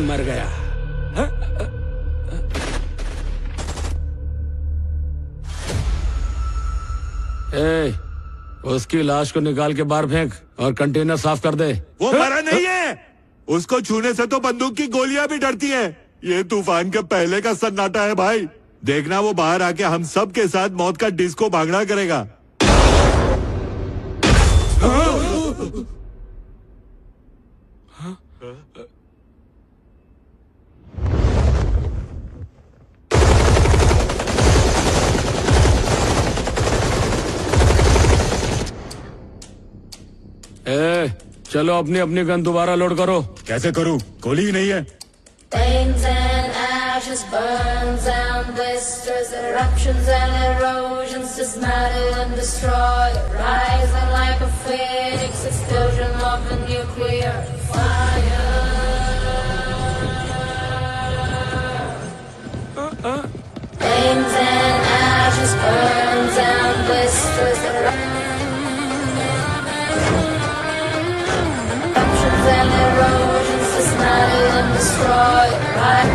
मर गया। उसकी लाश को निकाल के बाहर फेंक और कंटेनर साफ कर दे। वो मरा नहीं है, उसको छूने से तो बंदूक की गोलियां भी डरती हैं। ये तूफान के पहले का सन्नाटा है भाई। देखना वो बाहर आके हम सब के साथ मौत का डिस्को भांगड़ा करेगा। चलो अपनी अपनी गन दोबारा लोड करो। कैसे करूं? गोली ही नहीं है। Flames and ashes, burns and blisters, eruptions and erosions, dismantle and destroy, rising like a phoenix, explosion of a nuclear fire. Flames and ashes, burns and blisters, eruptions and erosions, dismantle and destroy, right?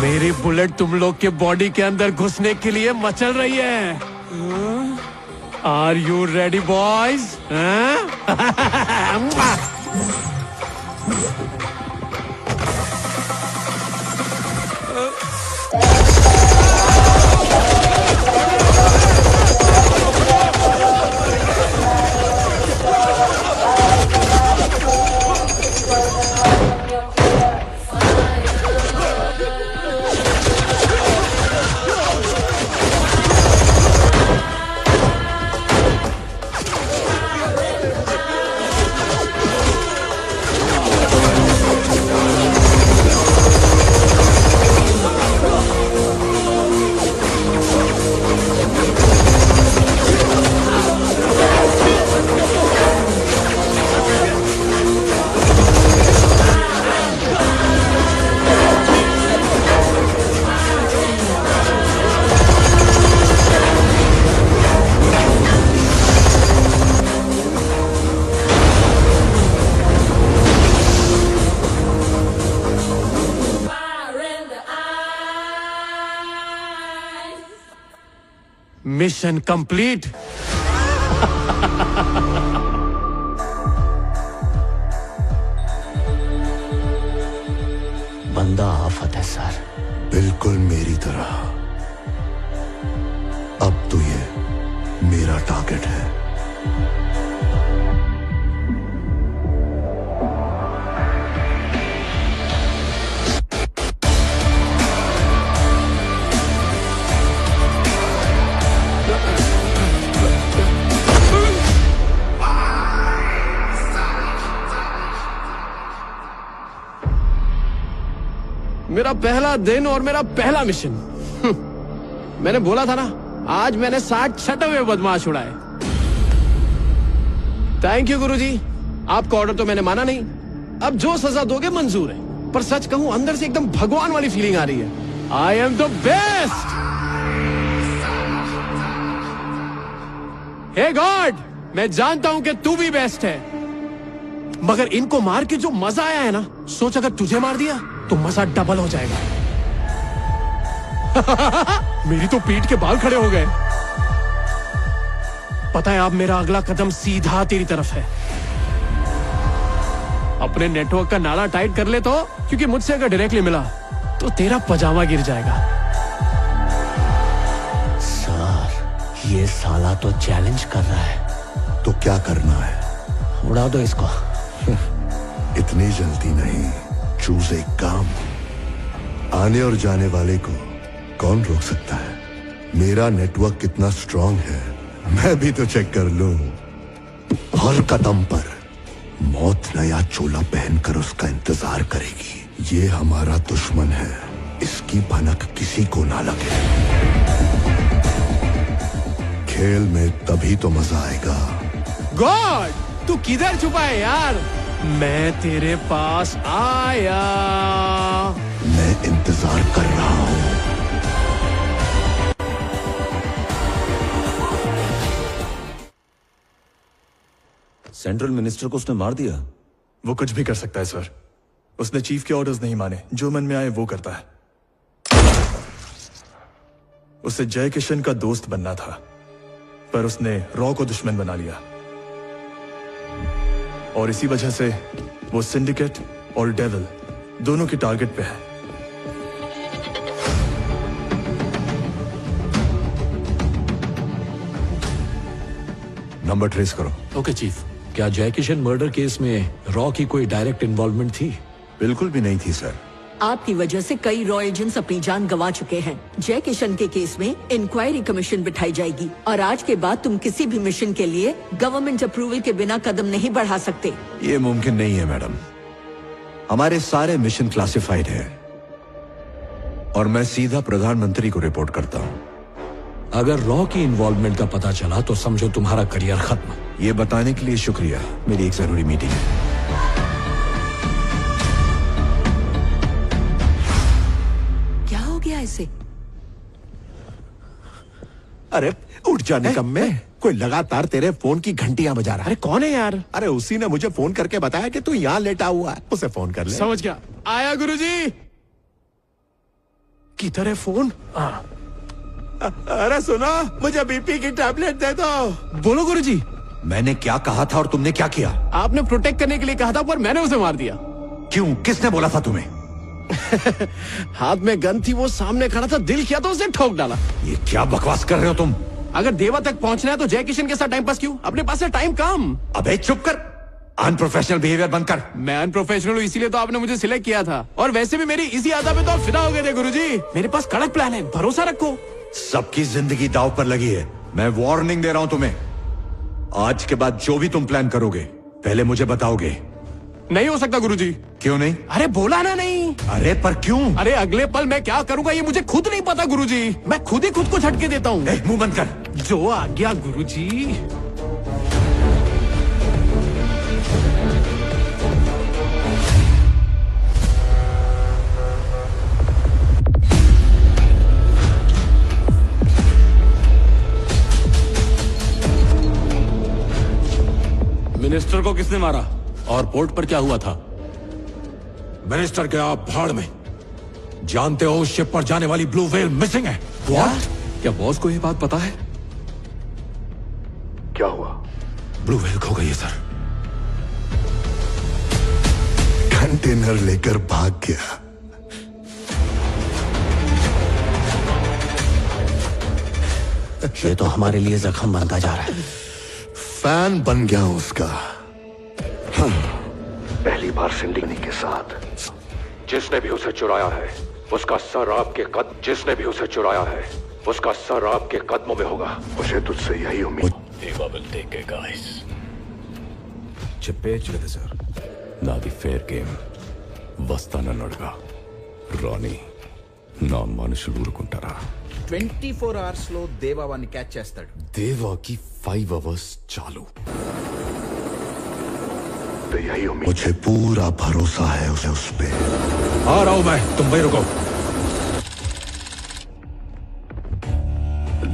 मेरी bullet तुम लोग के body के अंदर घुसने के लिए मचल रही है। Are you ready boys? Mission complete. बंदा आफत है सर। बिल्कुल मेरी तरह। अब तो ये मेरा टारगेट है। मेरा पहला दिन और मेरा पहला मिशन। मैंने बोला था ना, आज मैंने 60 छठे हुए बदमाश उड़ाए। थैंक यू गुरुजी। आपका ऑर्डर तो मैंने माना नहीं, अब जो सजा दोगे मंजूर है। पर सच कहूं, अंदर से एकदम भगवान वाली फीलिंग आ रही है। I am the best. Hey God, मैं जानता हूं कि तू भी बेस्ट है, मगर इनको मार के जो मजा आया है ना, सोच अगर तुझे मार दिया तो मजा डबल हो जाएगा। मेरी तो पीठ के बाल खड़े हो गए। पता है, अब मेरा अगला कदम सीधा तेरी तरफ है। अपने नेटवर्क का नाला टाइट कर ले तो, क्योंकि मुझसे अगर डायरेक्टली मिला तो तेरा पजामा गिर जाएगा। सर, ये साला तो चैलेंज कर रहा है। तो क्या करना है? उड़ा दो इसको। इतनी जल्दी नहीं। चूज एक काम। आने और जाने वाले को कौन रोक सकता है? मेरा नेटवर्क कितना स्ट्रांग है, मैं भी तो चेक कर लूं। हर कदम पर मौत नया चोला पहनकर उसका इंतजार करेगी। ये हमारा दुश्मन है, इसकी भनक किसी को ना लगे। खेल में तभी तो मजा आएगा। गॉड, तू किधर छुपा है यार? मैं तेरे पास आया। मैं इंतजार कर रहा हूं। सेंट्रल मिनिस्टर को उसने मार दिया। वो कुछ भी कर सकता है सर। उसने चीफ के ऑर्डर्स नहीं माने, जो मन में आए वो करता है। उसे जय किशन का दोस्त बनना था, पर उसने रॉ को दुश्मन बना लिया, और इसी वजह से वो सिंडिकेट और डेविल दोनों के टारगेट पे है। नंबर ट्रेस करो। Okay chief. क्या जय किशन मर्डर केस में रॉ की कोई डायरेक्ट इन्वॉल्वमेंट थी? बिल्कुल भी नहीं थी सर। आपकी वजह से कई रॉ एजेंट्स अपनी जान गंवा चुके हैं। जय किशन के केस में इंक्वायरी कमीशन बिठाई जाएगी, और आज के बाद तुम किसी भी मिशन के लिए गवर्नमेंट अप्रूवल के बिना कदम नहीं बढ़ा सकते। ये मुमकिन नहीं है मैडम। हमारे सारे मिशन क्लासिफाइड हैं, और मैं सीधा प्रधानमंत्री को रिपोर्ट करता हूं। अगर रॉ की इन्वॉल्वमेंट का पता चला तो समझो तुम्हारा करियर खत्म। ये बताने के लिए शुक्रिया। मेरी एक जरूरी मीटिंग है। क्या हो गया इसे? अरे उठ जा निकम में। कोई लगातार तेरे फोन की घंटियां बजा रहा है। अरे कौन है यार? अरे उसी ने मुझे फोन करके बताया कि तू यहाँ लेटा हुआ है। उसे फोन कर ले। समझ गया। आया गुरुजी। किधर है फोन? अरे सुनो, मुझे बीपी की टैबलेट दे दो। बोलो गुरुजी। मैंने क्या कहा था और तुमने क्या किया? आपने प्रोटेक्ट करने के लिए कहा था, पर मैंने उसे मार दिया। क्यों? किसने बोला था तुम्हें? हाथ में गन थी, वो सामने खड़ा था, दिल किया तो उसे ठोक डाला। ये क्या बकवास कर रहे हो तुम? अगर देवा तक पहुंचना है तो जय किशन के साथ टाइम पास क्यों? अपने पास है टाइम कम। अबे चुप कर। अनप्रोफेशनल बिहेवियर बंद कर। मैं अनप्रोफेशनल हूँ, इसीलिए तो आपने मुझे सिलेक्ट किया था। और वैसे भी मेरी इसी आदत पे तो आप फिदा हो गए थे गुरुजी। मेरे पास कड़क प्लान है, भरोसा रखो। सबकी जिंदगी दांव पर लगी है। मैं वार्निंग दे रहा हूं तुम्हें। आज के बाद जो भी तुम प्लान करोगे, पहले मुझे बताओगे। नहीं हो सकता गुरुजी। क्यों नहीं? अरे बोला ना नहीं। अरे पर क्यों? अरे अगले पल मैं क्या करूंगा ये मुझे खुद नहीं पता गुरुजी। मैं खुद ही खुद को झटके देता हूँ। मुंह बंद कर। जो आ गया गुरुजी। मिनिस्टर को किसने मारा और पोर्ट पर क्या हुआ था? मिनिस्टर के आप भाड़ में। जानते हो उस शिप पर जाने वाली ब्लू व्हेल मिसिंग है। What? क्या बॉस को ये बात पता है? क्या हुआ? ब्लू व्हेल खो गई है सर। कंटेनर लेकर भाग गया। ये तो हमारे लिए जख्म बनता जा रहा है। फैन बन गया उसका। पहली बार सिंडिनी के साथ। जिसने भी उसे चुराया है उसका सर आपके कदम जिसने भी उसे चुराया है उसका सर आपके कदमों में होगा। मुझे तुझसे यही उम्मीद। చెప్పేయచ్చు సార్. నాది ఫేర్ గేమ్. వస్తానన్నాడుగా రాణి. నా మనుషులు ఊరుకుంటారా? 24 hours లో దేవాన్ని క్యాచ్ చేస్తాడు. దేవాకి 5 hours చాలు. तो यही उम्मीद। मुझे पूरा भरोसा है उसे उस पे। आ रहा हूं मैं, तुम वहीं रुको।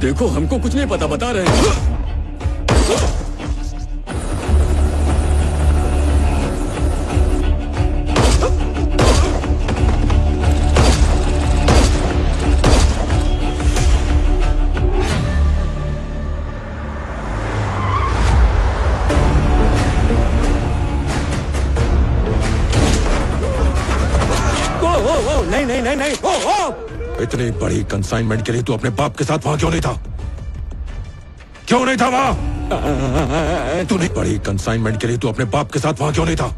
देखो हमको कुछ नहीं पता, बता रहे हैं। नहीं। इतनी बड़ी कंसाइनमेंट के लिए तू अपने बाप के साथ वहां क्यों नहीं था? क्यों नहीं था वहां? तू नहीं बड़ी कंसाइनमेंट के लिए तू अपने बाप के साथ वहां क्यों नहीं था?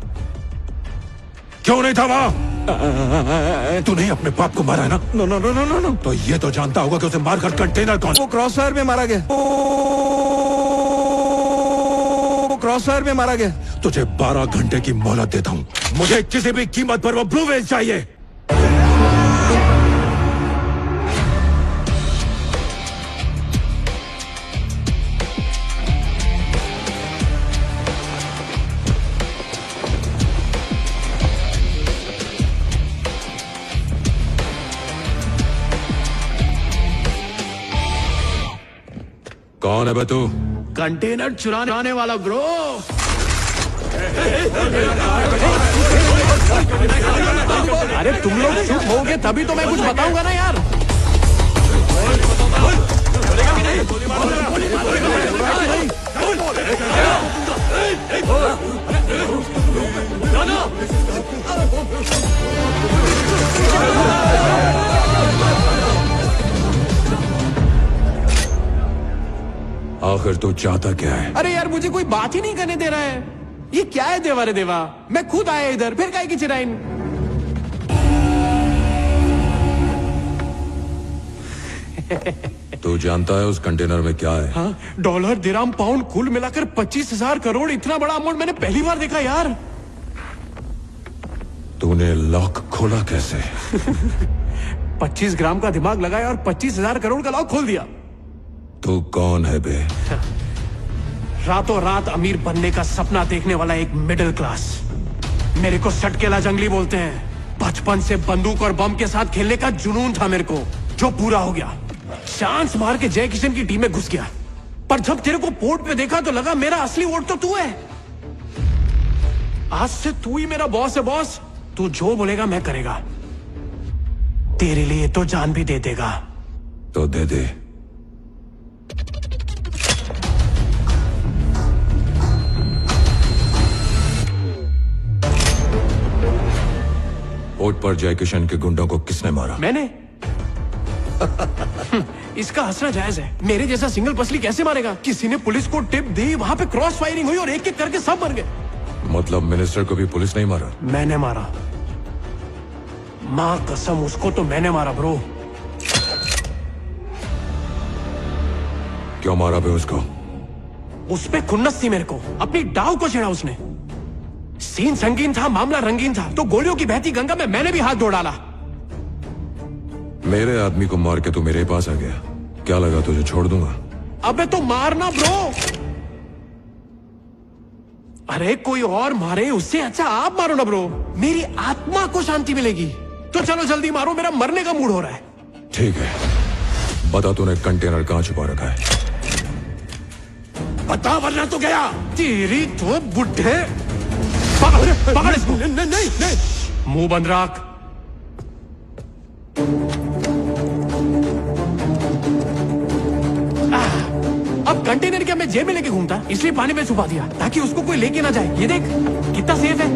क्यों नहीं था वहां? तू नहीं अपने बाप को मारा है ना? नो। तो ये तो जानता होगा कि उसे मारकर कंटेनर कौन? वो क्रॉस फायर में मारा गया। वो क्रॉस फायर में मारा गया। तुझे 12 घंटे की मोहलत देता हूँ। मुझे किसी भी कीमत पर वो ब्लू व्हेल चाहिए। कौन है बे तू? कंटेनर चुराने वाला ब्रो। अरे तुम लोग चुप होगे तभी तो मैं कुछ बताऊंगा ना यार। आखिर तू चाहता क्या है? अरे यार मुझे कोई बात ही नहीं करने दे रहा है। ये क्या है देवा रे देवा? मैं खुद आया इधर, फिर काहे की चिराइन? तू जानता है उस कंटेनर में क्या है? हाँ, डॉलर, दिरहम, पाउंड कुल मिलाकर 25,000 करोड़। इतना बड़ा अमाउंट मैंने पहली बार देखा यार। तूने लॉक खोला कैसे? 25 ग्राम का दिमाग लगाया और 25,000 करोड़ का लॉक खोल दिया। तू कौन है बे? रातों रात अमीर बनने का सपना देखने वाला एक मिडिल क्लास। मेरे को सटकेला जंगली बोलते हैं। बचपन से बंदूक और बम के साथ खेलने का जुनून था मेरे को, जो पूरा हो गया। चांस मार के जय किशन की टीम में घुस गया, पर जब तेरे को पोर्ट पे देखा तो लगा मेरा असली वोट तो तू है। आज से तू ही मेरा बॉस है बॉस। तू जो बोलेगा मैं करेगा। तेरे लिए तो जान भी दे देगा। तो दे दे। पोर्ट पर जय किशन के गुंडों को किसने मारा? मैंने। इसका हंसना जायज है। मेरे जैसा सिंगल पसली कैसे मारेगा? किसी ने पुलिस को टिप दी, वहां पे क्रॉस फायरिंग हुई और एक एक करके सब मर गए। मतलब मिनिस्टर को भी पुलिस नहीं मारा? मैंने मारा। मां कसम, उसको तो मैंने मारा ब्रो। क्यों मारा बे उसको? उस पे खुन्नस थी मेरे को। अपनी डाव को छेड़ा उसने। सीन संगीन था, मामला रंगीन था, तो गोलियों की बहती गंगा में मैंने भी हाथ धो डाला। मेरे आदमी को मार के तू मेरे पास आ गया। क्या लगा तुझे छोड़ दूंगा? अबे तो मारना ब्रो। अरे कोई और मारे उससे अच्छा आप मारो ना ब्रो। मेरी आत्मा को शांति मिलेगी। तो चलो जल्दी मारो, मेरा मरने का मूड हो रहा है। ठीक है, बता तूने कंटेनर कहां छुपा रखा है? बता वरना तो गया। तेरी तो बुढ़े। पकड़ इसको। नहीं। मुंह बंद रख। अब कंटेनर क्या मैं जेब में लेके घूमता, इसलिए पानी में छुपा दिया ताकि उसको कोई लेके ना जाए। ये देख कितना सेफ है।